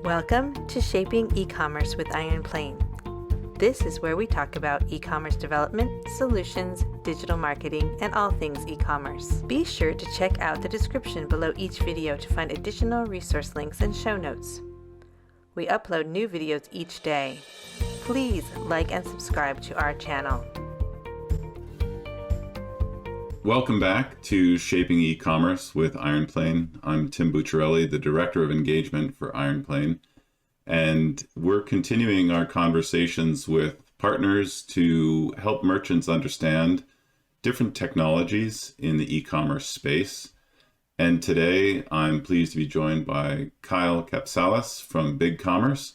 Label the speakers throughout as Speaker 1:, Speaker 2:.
Speaker 1: Welcome to Shaping E-commerce with Iron Plane. This is where we talk about e-commerce development, solutions, digital marketing, and all things e-commerce. Be sure to check out the description below each video to find additional resource links and show notes. We upload new videos each day. Please like and subscribe to our channel.
Speaker 2: Welcome back to Shaping E-commerce with Iron Plane. I'm Tim Bucciarelli, the Director of Engagement for Iron Plane, and we're continuing our conversations with partners to help merchants understand different technologies in the e-commerce space. And today I'm pleased to be joined by Kyle Capsalis from BigCommerce,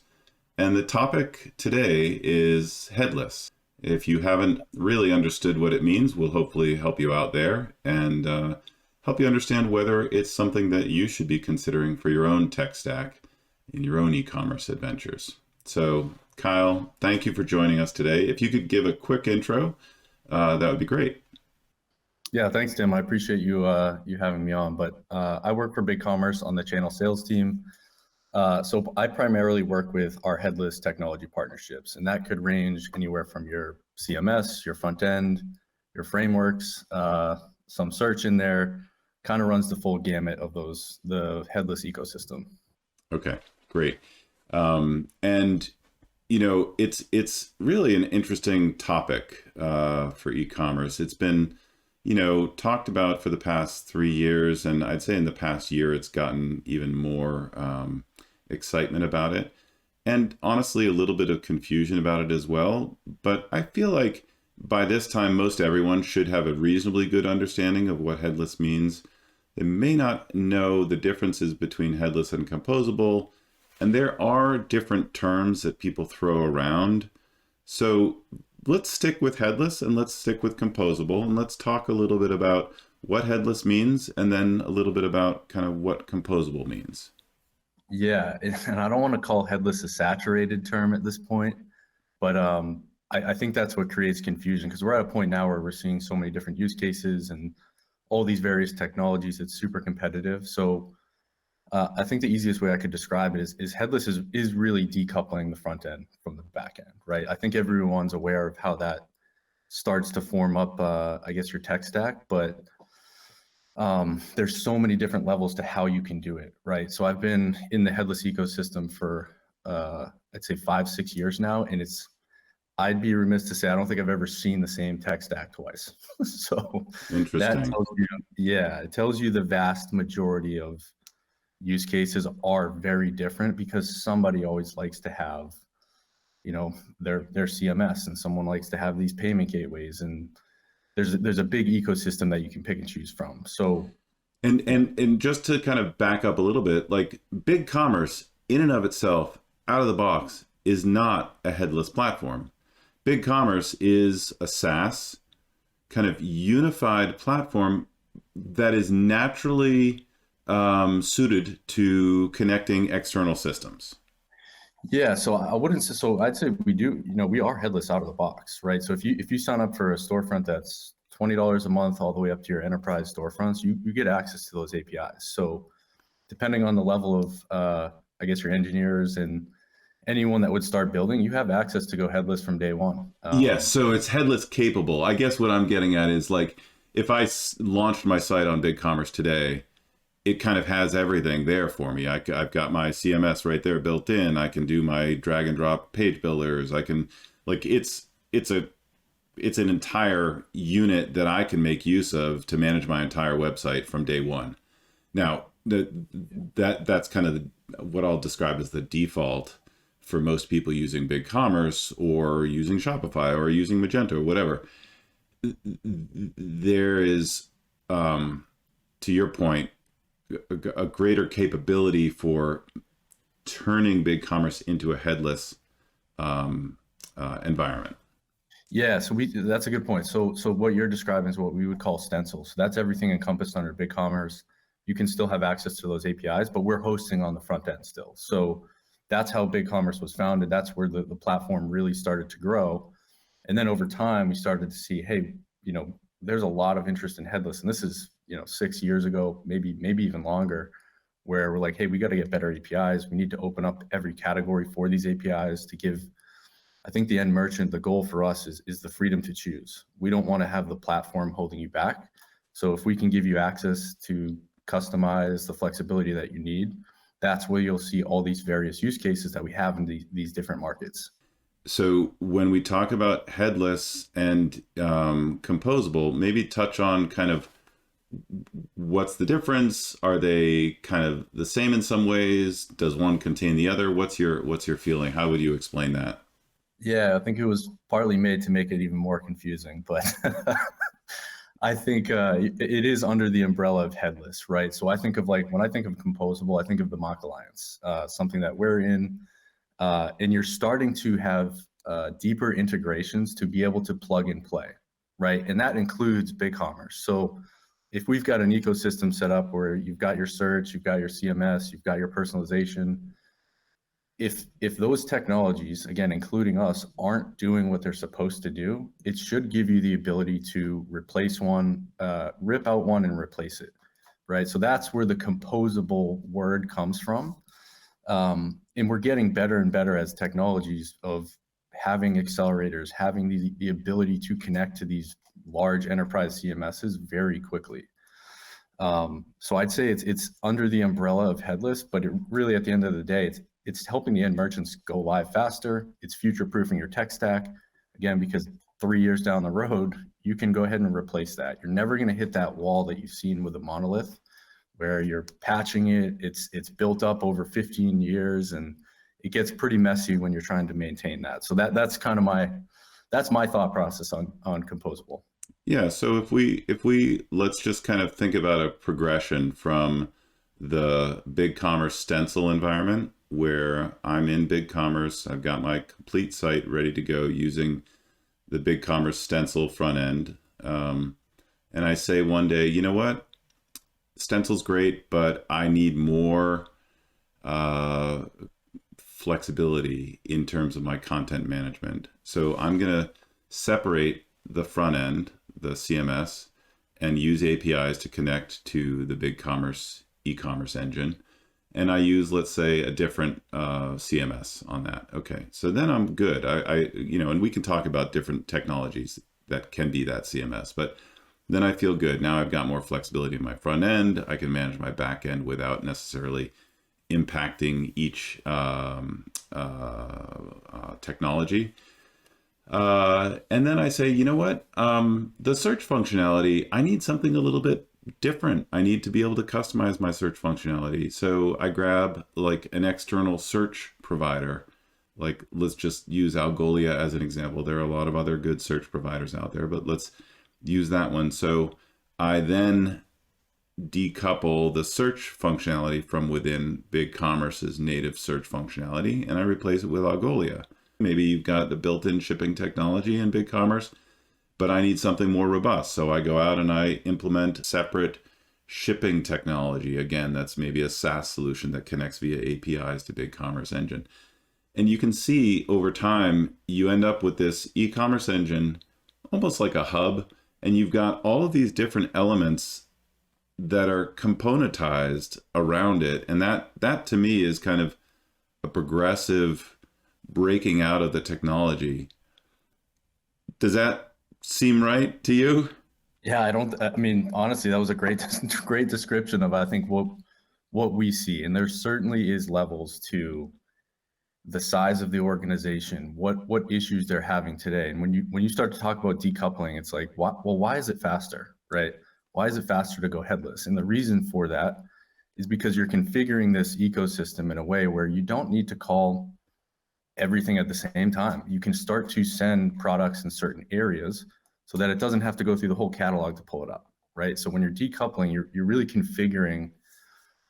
Speaker 2: and the topic today is headless. If you haven't really understood what it means, we'll hopefully help you out there and help you understand whether it's something that you should be considering for your own tech stack in your own e-commerce adventures. So, Kyle, thank you for joining us today. If you could give a quick intro, that would be great.
Speaker 3: Yeah, thanks, Tim. I appreciate you having me on. But I work for BigCommerce on the channel sales team. So I primarily work with our headless technology partnerships, and that could range anywhere from your CMS, your front end, your frameworks, some search in there, kind of runs the full gamut of the headless ecosystem.
Speaker 2: Okay, great. And you know, it's really an interesting topic for e-commerce. It's been, talked about for the past 3 years, and I'd say in the past year it's gotten even more excitement about it, and honestly a little bit of confusion about it as well. But I feel like by this time most everyone should have a reasonably good understanding of what headless means. They may not know the differences between headless and composable, and there are different terms that people throw around. So let's stick with headless and let's stick with composable, and let's talk a little bit about what headless means and then a little bit about kind of what composable means.
Speaker 3: Yeah, and I don't want to call headless a saturated term at this point, but I think that's what creates confusion, because we're at a point now where we're seeing so many different use cases and all these various technologies. It's super competitive. So I think the easiest way I could describe it is headless is really decoupling the front end from the back end, right? I think everyone's aware of how that starts to form up, I guess, your tech stack, but there's so many different levels to how you can do it, right? So I've been in the headless ecosystem for, I'd say 5-6 years now, and I'd be remiss to say I don't think I've ever seen the same tech stack twice. So that tells you, it tells you the vast majority of use cases are very different, because somebody always likes to have, their CMS, and someone likes to have these payment gateways, and there's a big ecosystem that you can pick and choose from. So,
Speaker 2: and just to kind of back up a little bit, like BigCommerce in and of itself, out of the box, is not a headless platform. BigCommerce is a SaaS kind of unified platform that is naturally suited to connecting external systems.
Speaker 3: Yeah, so I wouldn't say so. I'd say we do. We are headless out of the box, right? So if you sign up for a storefront that's $20 a month, all the way up to your enterprise storefronts, you get access to those APIs. So depending on the level of, I guess, your engineers and anyone that would start building, you have access to go headless from day one.
Speaker 2: Yes, so it's headless capable. I guess what I'm getting at is, like, if I launched my site on BigCommerce today, it kind of has everything there for me. I've got my CMS right there built in. I can do my drag and drop page builders. I can, like, it's an entire unit that I can make use of to manage my entire website from day one. Now, that's kind of what I'll describe as the default for most people using BigCommerce or using Shopify or using Magento or whatever. There is, to your point, a greater capability for turning BigCommerce into a headless environment.
Speaker 3: Yeah, so that's a good point. So what you're describing is what we would call stencils. So that's everything encompassed under BigCommerce. You can still have access to those APIs, but we're hosting on the front end still. So that's how BigCommerce was founded. That's where the platform really started to grow. And then over time, we started to see, hey, there's a lot of interest in headless. And this is, 6 years ago, maybe even longer, where we're like, hey, we got to get better APIs. We need to open up every category for these APIs to give, I think, the end merchant, the goal for us is the freedom to choose. We don't want to have the platform holding you back. So if we can give you access to customize the flexibility that you need, that's where you'll see all these various use cases that we have in these different markets.
Speaker 2: So when we talk about headless and composable, maybe touch on kind of what's the difference? Are they kind of the same in some ways? Does one contain the other? What's your feeling? How would you explain that?
Speaker 3: Yeah, I think it was partly made to make it even more confusing, but I think it is under the umbrella of headless, right? So I think of, like, when I think of composable, I think of the Mock Alliance, something that we're in, and you're starting to have deeper integrations to be able to plug and play, right? And that includes BigCommerce. So if we've got an ecosystem set up where you've got your search, you've got your CMS, you've got your personalization, if those technologies, again, including us, aren't doing what they're supposed to do, it should give you the ability to replace one, rip out one and replace it, right? So that's where the composable word comes from. And we're getting better and better as technologies of having accelerators, having the ability to connect to these large enterprise CMSs very quickly. So I'd say it's under the umbrella of headless, but it really, at the end of the day, it's helping the end merchants go live faster. It's future-proofing your tech stack, again, because 3 years down the road, you can go ahead and replace that. You're never going to hit that wall that you've seen with a monolith, where you're patching it. It's built up over 15 years, and it gets pretty messy when you're trying to maintain that. So that's kind of my thought process on composable.
Speaker 2: Yeah, so if we let's just kind of think about a progression from the BigCommerce stencil environment, where I'm in BigCommerce, I've got my complete site ready to go using the BigCommerce stencil front end, and I say one day, you know what, stencil's great, but I need more flexibility in terms of my content management. So I'm gonna separate the front end, the CMS, and use APIs to connect to the BigCommerce e-commerce engine. And I use, let's say, a different CMS on that. Okay, so then I'm good. And we can talk about different technologies that can be that CMS, but then I feel good. Now I've got more flexibility in my front end. I can manage my back end without necessarily impacting each technology. And then I say, you know what? The search functionality, I need something a little bit different. I need to be able to customize my search functionality. So I grab like an external search provider. Like, let's just use Algolia as an example. There are a lot of other good search providers out there, but let's use that one. So I then decouple the search functionality from within BigCommerce's native search functionality, and I replace it with Algolia. Maybe you've got the built-in shipping technology in BigCommerce, but I need something more robust. So I go out and I implement separate shipping technology. Again, that's maybe a SaaS solution that connects via APIs to BigCommerce engine. And you can see over time, you end up with this e-commerce engine, almost like a hub, and you've got all of these different elements that are componentized around it. And that to me is kind of a progressive breaking out of the technology. Does that seem right to you?
Speaker 3: Yeah, I mean, honestly, that was a great description of, I think, what we see. And there certainly is levels to the size of the organization, what issues they're having today. And when you start to talk about decoupling, it's like, why is it faster, right? Why is it faster to go headless? And the reason for that is because you're configuring this ecosystem in a way where you don't need to call everything at the same time. You can start to send products in certain areas so that it doesn't have to go through the whole catalog to pull it up, right? So when you're decoupling, you're really configuring,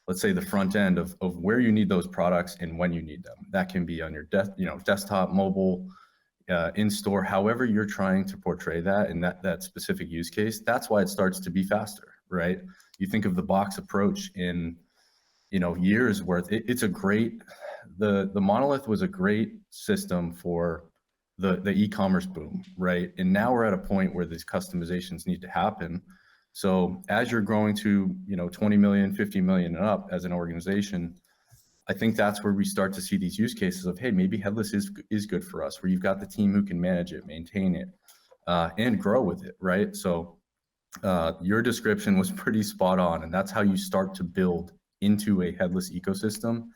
Speaker 3: let's say, the front end of where you need those products and when you need them. That can be on your desktop, mobile, in-store, however you're trying to portray that in that specific use case. That's why it starts to be faster, right? You think of the box approach in years worth. It's a great, the monolith was a great system for the e-commerce boom, right? And now we're at a point where these customizations need to happen So as you're growing to, 20 million, 50 million and up as an organization, I think that's where we start to see these use cases of, hey, maybe headless is good for us, where you've got the team who can manage it, maintain it, and grow with it, right? So your description was pretty spot on, and that's how you start to build into a headless ecosystem,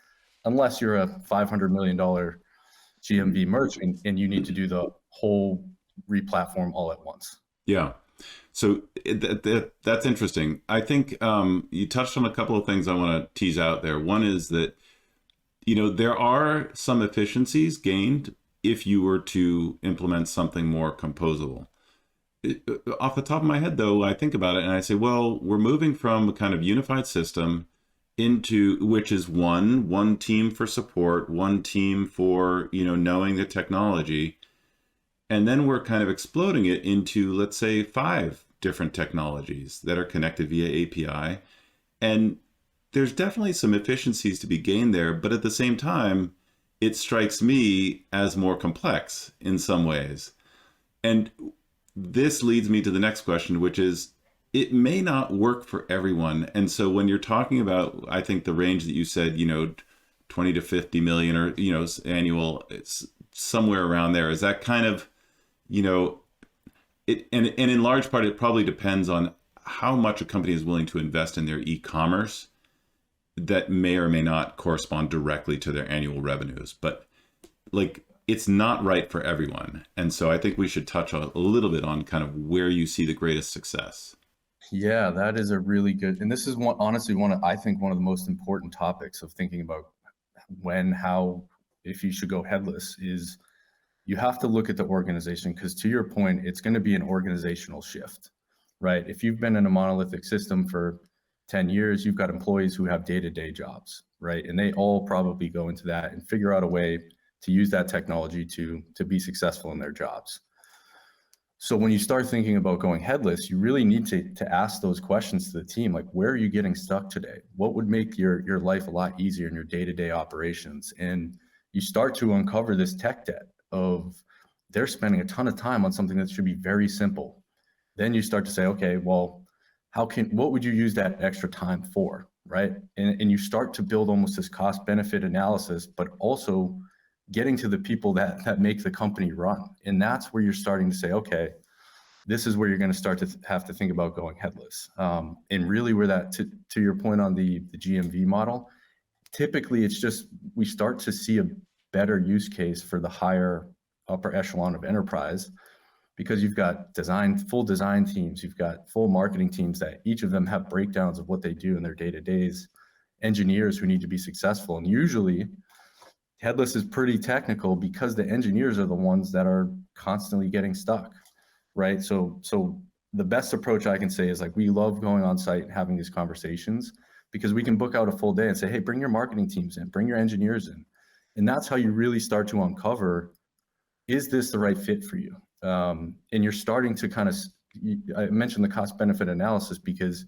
Speaker 3: unless you're a $500 million GMV merchant and you need to do the whole replatform all at once.
Speaker 2: Yeah. So that's interesting. I think you touched on a couple of things I want to tease out there. One is that, there are some efficiencies gained if you were to implement something more composable. Off the top of my head, though, I think about it and I say, well, we're moving from a kind of unified system into which is one team for support, one team for, knowing the technology. And then we're kind of exploding it into, let's say, 5 different technologies that are connected via API. And there's definitely some efficiencies to be gained there. But at the same time, it strikes me as more complex in some ways. And this leads me to the next question, which is, it may not work for everyone. And so when you're talking about, I think the range that you said, 20 to 50 million or, annual, it's somewhere around there. Is that kind of, it, and in large part, it probably depends on how much a company is willing to invest in their e-commerce that may or may not correspond directly to their annual revenues. But it's not right for everyone. And so I think we should touch a little bit on kind of where you see the greatest success.
Speaker 3: Yeah, that is a really good, and this is honestly one of the most important topics of thinking about when, how, if you should go headless, is you have to look at the organization, because to your point, it's going to be an organizational shift, right? If you've been in a monolithic system for 10 years, you've got employees who have day-to-day jobs, right? And they all probably go into that and figure out a way to use that technology to be successful in their jobs. So when you start thinking about going headless, you really need to ask those questions to the team, like, where are you getting stuck today? What would make your life a lot easier in your day-to-day operations? And you start to uncover this tech debt of they're spending a ton of time on something that should be very simple. Then you start to say, okay, well, what would you use that extra time for, right? And you start to build almost this cost benefit analysis, but also getting to the people that make the company run. And that's where you're starting to say, okay, this is where you're going to start to have to think about going headless. And really where that, to your point on the GMV model, typically it's just, we start to see a better use case for the higher upper echelon of enterprise, because you've got full design teams, you've got full marketing teams that each of them have breakdowns of what they do in their day-to-days, engineers who need to be successful. And usually headless is pretty technical because the engineers are the ones that are constantly getting stuck, right? So the best approach I can say is, like, we love going on site and having these conversations, because we can book out a full day and say, hey, bring your marketing teams in, bring your engineers in. And that's how you really start to uncover, is this the right fit for you? And you're starting to I mentioned the cost benefit analysis, because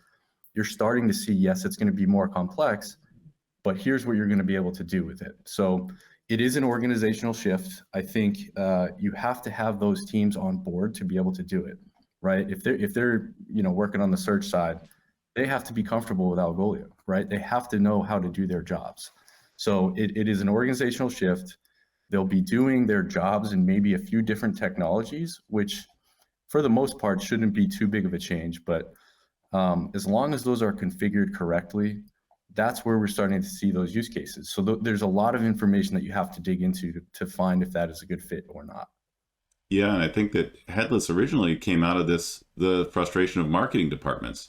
Speaker 3: you're starting to see, yes, it's going to be more complex, but here's what you're going to be able to do with it. So it is an organizational shift. I think you have to have those teams on board to be able to do it, right? If they're working on the search side, they have to be comfortable with Algolia, right? They have to know how to do their jobs. So it is an organizational shift. They'll be doing their jobs in maybe a few different technologies, which for the most part shouldn't be too big of a change. But as long as those are configured correctly, that's where we're starting to see those use cases. So there's a lot of information that you have to dig into to find if that is a good fit or not.
Speaker 2: Yeah, and I think that headless originally came out of the frustration of marketing departments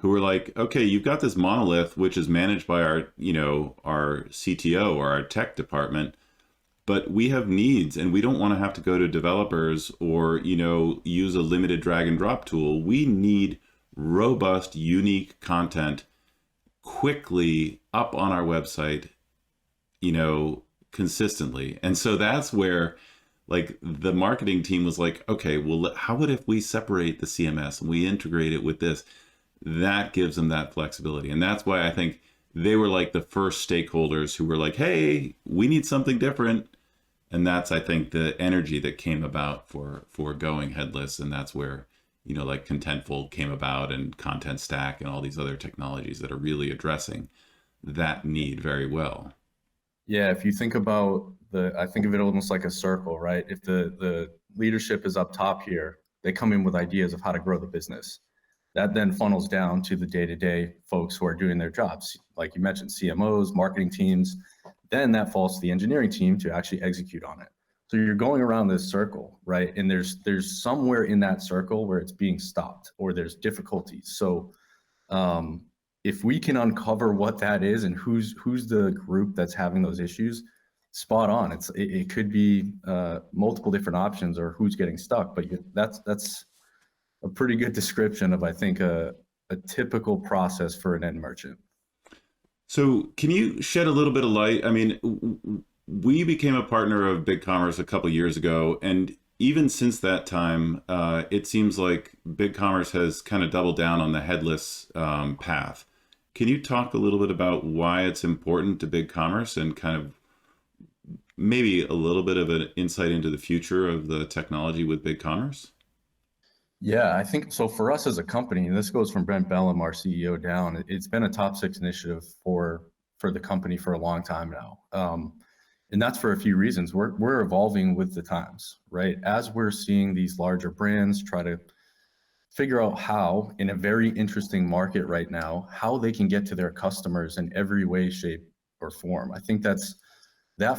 Speaker 2: who were like, okay, you've got this monolith, which is managed by our CTO or our tech department, but we have needs and we don't want to have to go to developers or, use a limited drag and drop tool. We need robust, unique content quickly up on our website, consistently. And so that's where, like, the marketing team was like, okay, well, how would if we separate the CMS and we integrate it with this? That gives them that flexibility. And that's why I think they were like the first stakeholders who were like, hey, we need something different. And that's, I think, the energy that came about for going headless. And that's where like Contentful came about and Content Stack and all these other technologies that are really addressing that need very well.
Speaker 3: Yeah, if you think about I think of it almost like a circle, right? If the leadership is up top here, they come in with ideas of how to grow the business. That then funnels down to the day-to-day folks who are doing their jobs. Like you mentioned, CMOs, marketing teams. Then that falls to the engineering team to actually execute on it. So you're going around this circle, right? And there's somewhere in that circle where it's being stopped or there's difficulties. So if we can uncover what that is and who's the group that's having those issues, spot on. It could be multiple different options or who's getting stuck, but that's a pretty good description of, I think, a typical process for an end merchant.
Speaker 2: So can you shed a little bit of light? I mean, we became a partner of BigCommerce a couple years ago, and even since that time, it seems like BigCommerce has kind of doubled down on the headless path. Can you talk a little bit about why it's important to BigCommerce and kind of maybe a little bit of an insight into the future of the technology with BigCommerce?
Speaker 3: Yeah, I think so. For us as a company, and this goes from Brent Bellum, our CEO, down, it's been a top 6 initiative for the company for a long time now. And that's for a few reasons. We're evolving with the times, right? As we're seeing these larger brands try to figure out how, in a very interesting market right now, how they can get to their customers in every way, shape, or form. I think that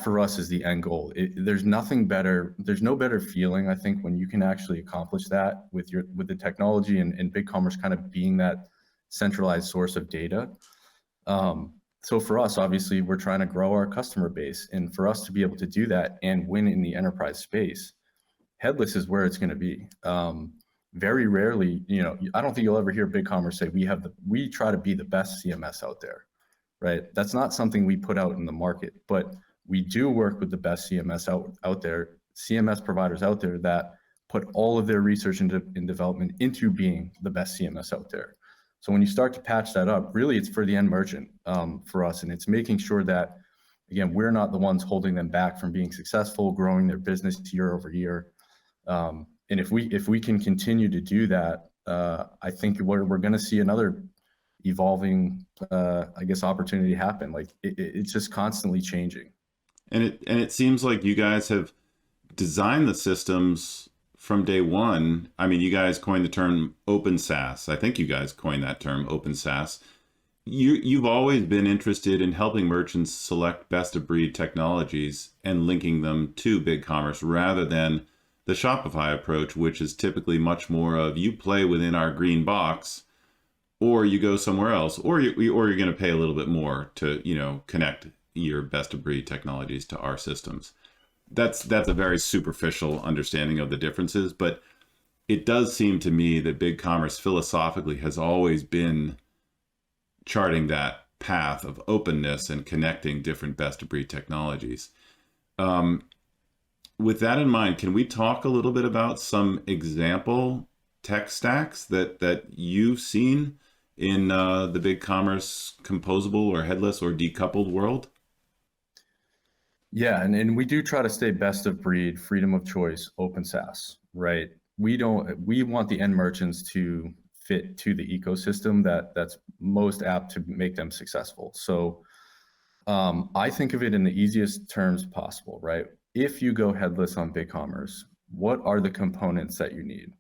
Speaker 3: for us is the end goal. There's nothing better. There's no better feeling, I think, when you can actually accomplish that with the technology and BigCommerce kind of being that centralized source of data. So for us, obviously, we're trying to grow our customer base, and for us to be able to do that and win in the enterprise space, headless is where it's going to be. Very rarely, I don't think you'll ever hear BigCommerce say we try to be the best CMS out there, right? That's not something we put out in the market, but we do work with the best CMS out there, CMS providers out there that put all of their research and development into being the best CMS out there. So when you start to patch that up, really it's for the end merchant for us. And it's making sure that, again, we're not the ones holding them back from being successful, growing their business year over year. And if we can continue to do that, I think we're going to see another evolving, opportunity happen. Like it's just constantly changing.
Speaker 2: And it seems like you guys have designed the systems from day one. I mean, you guys coined the term open SaaS. I think you guys coined that term, open SaaS. You've always been interested in helping merchants select best of breed technologies and linking them to BigCommerce rather than the Shopify approach, which is typically much more of you play within our green box or you go somewhere else, or you're going to pay a little bit more to, connect your best of breed technologies to our systems. That's a very superficial understanding of the differences, but it does seem to me that BigCommerce philosophically has always been charting that path of openness and connecting different best of breed technologies. With that in mind, can we talk a little bit about some example tech stacks that you've seen in the BigCommerce composable or headless or decoupled world?
Speaker 3: Yeah, and we do try to stay best of breed, freedom of choice, open SaaS, right? We want the end merchants to fit to the ecosystem that's most apt to make them successful. So I think of it in the easiest terms possible, right? If you go headless on BigCommerce, what are the components that you need?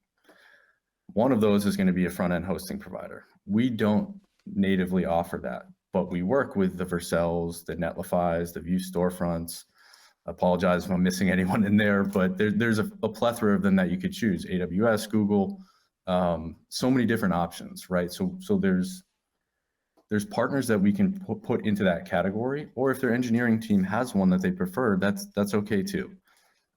Speaker 3: One of those is going to be a front-end hosting provider. We don't natively offer that, but we work with the Vercells, the Netlifys, the Vue storefronts. Apologize if I'm missing anyone in there, but there's a plethora of them that you could choose. AWS, Google, so many different options, right? So there's partners that we can put into that category, or if their engineering team has one that they prefer, that's okay too.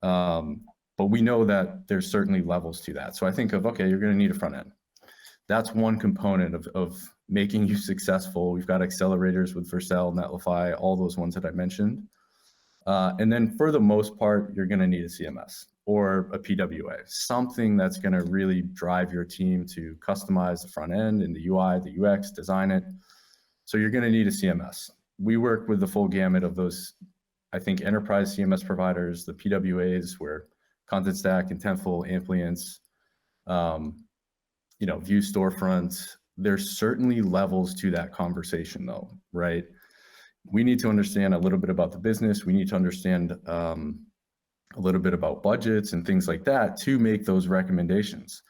Speaker 3: But we know that there's certainly levels to that. So I think of, okay, you're going to need a front end. That's one component of making you successful. We've got accelerators with Vercel, Netlify, all those ones that I mentioned. And then for the most part, you're going to need a CMS or a PWA, something that's going to really drive your team to customize the front end and the UI, the UX, design it. So you're going to need a CMS. We work with the full gamut of those, I think, enterprise CMS providers, the PWAs, where Content Stack, Contentful, Amplience, view storefronts. There's certainly levels to that conversation though, right? We need to understand a little bit about the business. We need to understand a little bit about budgets and things like that to make those recommendations.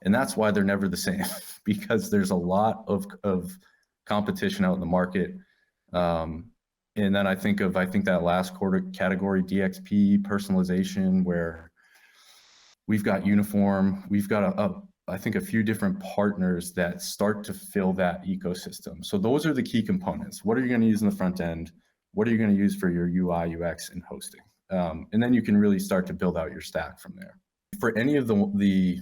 Speaker 3: And that's why they're never the same because there's a lot of competition out in the market. And then I think that last quarter category, DXP, personalization, where we've got uniform, we've got I think a few different partners that start to fill that ecosystem. So those are the key components. What are you going to use in the front end? What are you going to use for your UI, UX, and hosting? And then you can really start to build out your stack from there. For any of the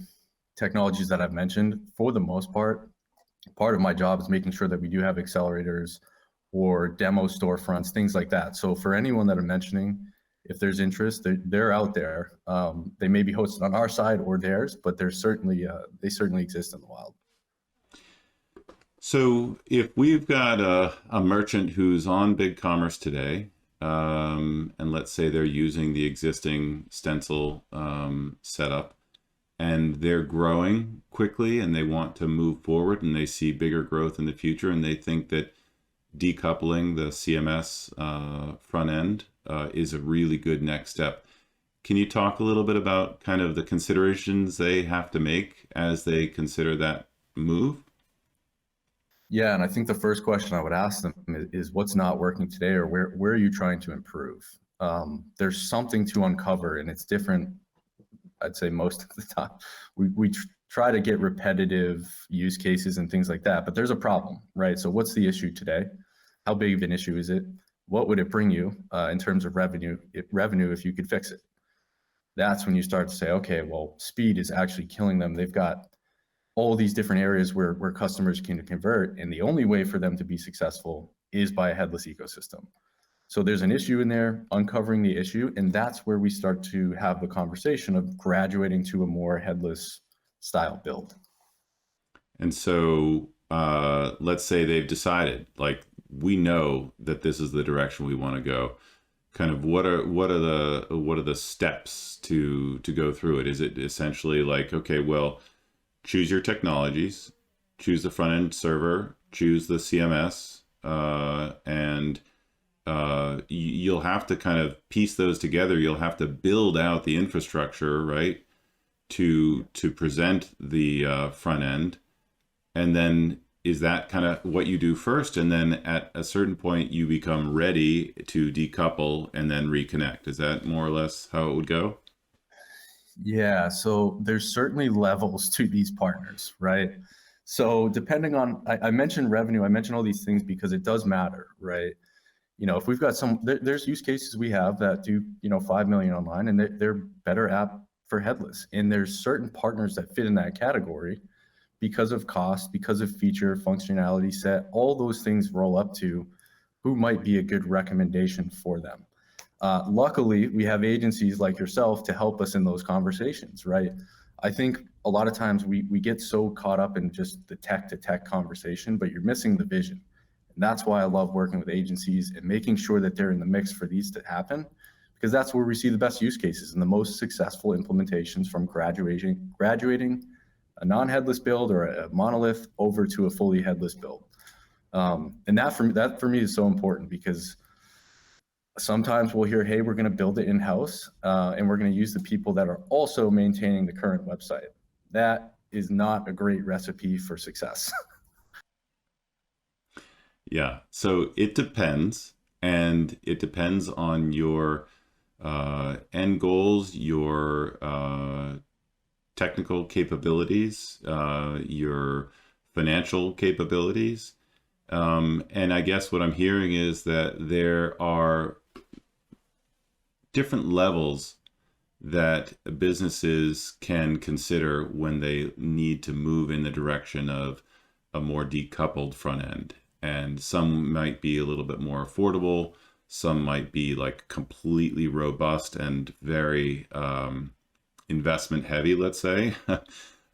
Speaker 3: technologies that I've mentioned, for the most part of my job is making sure that we do have accelerators or demo storefronts, things like that. So for anyone that I'm mentioning, if there's interest, they're out there. They may be hosted on our side or theirs, but they certainly exist in the wild.
Speaker 2: So if we've got a merchant who's on BigCommerce today, and let's say they're using the existing stencil setup, and they're growing quickly and they want to move forward and they see bigger growth in the future, and they think that decoupling the CMS front end is a really good next step. Can you talk a little bit about kind of the considerations they have to make as they consider that move?
Speaker 3: Yeah, and I think the first question I would ask them is what's not working today, or where are you trying to improve? There's something to uncover, and it's different, I'd say most of the time. We try to get repetitive use cases and things like that, but there's a problem, right? So what's the issue today? How big of an issue is it? What would it bring you in terms of revenue if you could fix it? That's when you start to say, okay, well, speed is actually killing them. They've got all these different areas where customers can convert, and the only way for them to be successful is by a headless ecosystem. So there's an issue in there, uncovering the issue, and that's where we start to have the conversation of graduating to a more headless style build.
Speaker 2: And so let's say they've decided, like, we know that this is the direction we want to go. Kind of what are the steps to go through it? Is it essentially like, okay, well, choose your technologies, choose the front end server, choose the CMS, and you'll have to kind of piece those together. You'll have to build out the infrastructure, right, to present the front end. And then is that kind of what you do first? And then at a certain point, you become ready to decouple and then reconnect. Is that more or less how it would go?
Speaker 3: Yeah, so there's certainly levels to these partners, right? So depending on, I mentioned revenue, I mentioned all these things because it does matter, right? If we've got there's use cases we have that do, 5 million online, and they're better app for headless. And there's certain partners that fit in that category because of cost, because of feature, functionality set, all those things roll up to who might be a good recommendation for them. Luckily, we have agencies like yourself to help us in those conversations, right? I think a lot of times we get so caught up in just the tech to tech conversation, but you're missing the vision. And that's why I love working with agencies and making sure that they're in the mix for these to happen, because that's where we see the best use cases and the most successful implementations from graduating a non-headless build or a monolith over to a fully headless build. And that for me is so important, because sometimes we'll hear, hey, we're going to build it in-house and we're going to use the people that are also maintaining the current website. That is not a great recipe for success.
Speaker 2: Yeah, so it depends, and it depends on your end goals, your technical capabilities, your financial capabilities. And I guess what I'm hearing is that there are different levels that businesses can consider when they need to move in the direction of a more decoupled front end. And some might be a little bit more affordable. Some might be like completely robust and very investment heavy, let's say.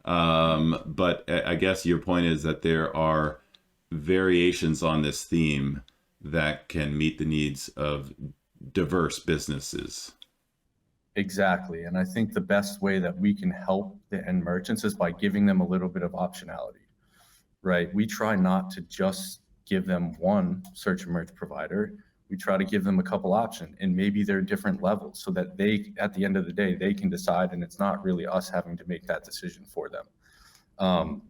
Speaker 2: But I guess your point is that there are variations on this theme that can meet the needs of diverse businesses.
Speaker 3: Exactly. And I think the best way that we can help the end merchants is by giving them a little bit of optionality, right? We try not to just give them one search and merge provider. We try to give them a couple options, and maybe they're different levels, so that they, at the end of the day, they can decide, and it's not really us having to make that decision for them.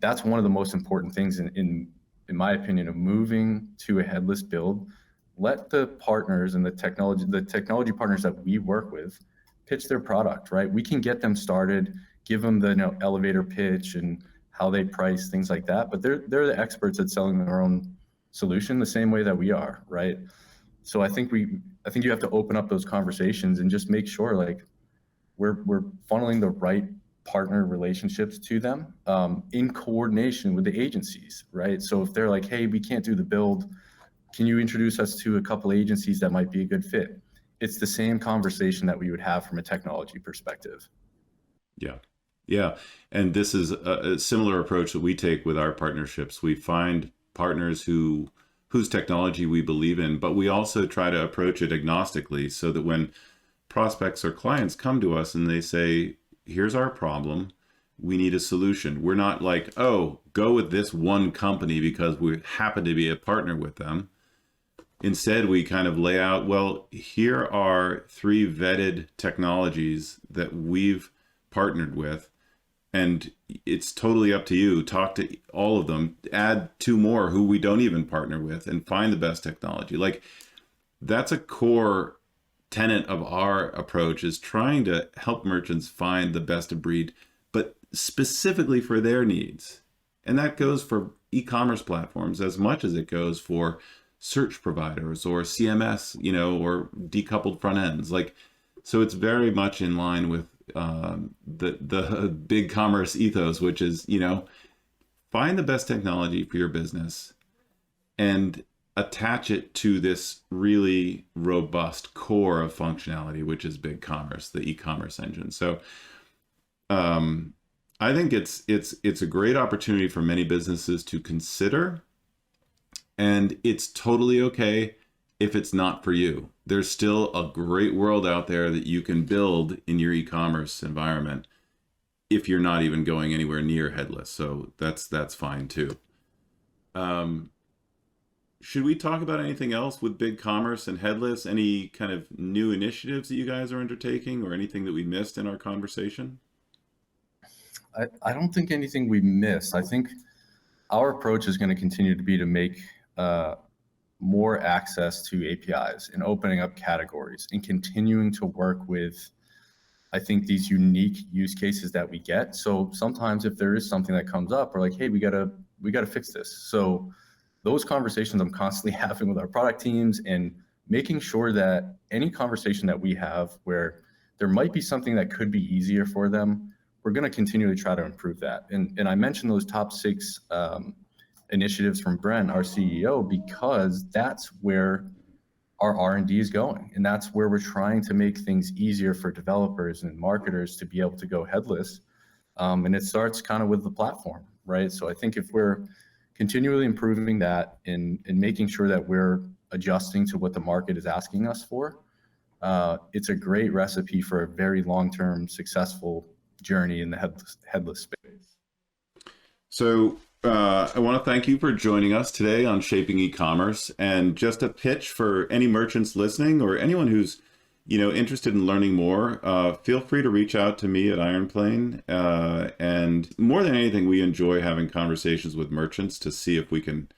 Speaker 3: That's one of the most important things in my opinion, of moving to a headless build. Let the partners and the technology partners that we work with pitch their product, right? We can get them started, give them the elevator pitch and how they price, things like that. But they're the experts at selling their own solution the same way that we are, right? So I think you have to open up those conversations and just make sure like we're funneling the right partner relationships to them in coordination with the agencies, right? So if they're like, hey, we can't do the build, can you introduce us to a couple agencies that might be a good fit? It's the same conversation that we would have from a technology perspective.
Speaker 2: Yeah. And this is a similar approach that we take with our partnerships. We find partners whose technology we believe in, but we also try to approach it agnostically, so that when prospects or clients come to us and they say, here's our problem, we need a solution, we're not like, oh, go with this one company because we happen to be a partner with them. Instead, we kind of lay out, well, here are 3 vetted technologies that we've partnered with, and it's totally up to you. Talk to all of them, add 2 more who we don't even partner with, and find the best technology. Like, that's a core tenet of our approach, is trying to help merchants find the best of breed, but specifically for their needs. And that goes for e-commerce platforms as much as it goes for search providers or CMS, or decoupled front ends. Like, so it's very much in line with the BigCommerce ethos, which is, find the best technology for your business and attach it to this really robust core of functionality, which is BigCommerce, the e-commerce engine. So I think it's a great opportunity for many businesses to consider. And it's totally okay if it's not for you. There's still a great world out there that you can build in your e-commerce environment if you're not even going anywhere near headless. So that's fine too. Should we talk about anything else with BigCommerce and headless? Any kind of new initiatives that you guys are undertaking, or anything that we missed in our conversation?
Speaker 3: I don't think anything we missed. I think our approach is going to continue to be to make more access to APIs and opening up categories and continuing to work with, I think, these unique use cases that we get. So sometimes if there is something that comes up, we're like, hey, we gotta fix this. So those conversations I'm constantly having with our product teams, and making sure that any conversation that we have where there might be something that could be easier for them, we're going to continually try to improve that. And I mentioned those top 6 initiatives from Brent, our CEO, because that's where our R&D is going. And that's where we're trying to make things easier for developers and marketers to be able to go headless. And it starts kind of with the platform, right? So I think if we're continually improving that and making sure that we're adjusting to what the market is asking us for, it's a great recipe for a very long-term successful journey in the headless space.
Speaker 2: So I want to thank you for joining us today on Shaping E-commerce. And just a pitch for any merchants listening, or anyone who's interested in learning more, feel free to reach out to me at IronPlane. And more than anything, we enjoy having conversations with merchants to see if we can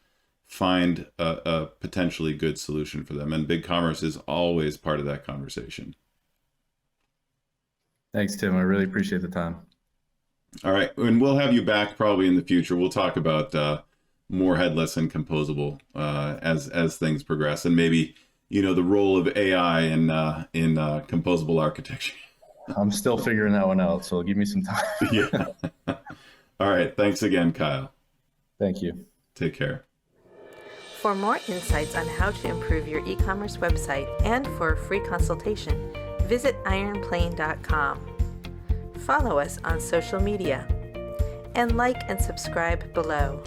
Speaker 2: find a potentially good solution for them. And BigCommerce is always part of that conversation.
Speaker 3: Thanks, Tim. I really appreciate the time.
Speaker 2: All right. And we'll have you back probably in the future. We'll talk about more headless and composable as things progress, and maybe the role of AI in composable architecture.
Speaker 3: I'm still figuring that one out, so give me some time.
Speaker 2: Yeah. All right. Thanks again, Kyle.
Speaker 3: Thank you.
Speaker 2: Take care.
Speaker 1: For more insights on how to improve your e-commerce website and for a free consultation, visit ironplane.com. Follow us on social media and like and subscribe below.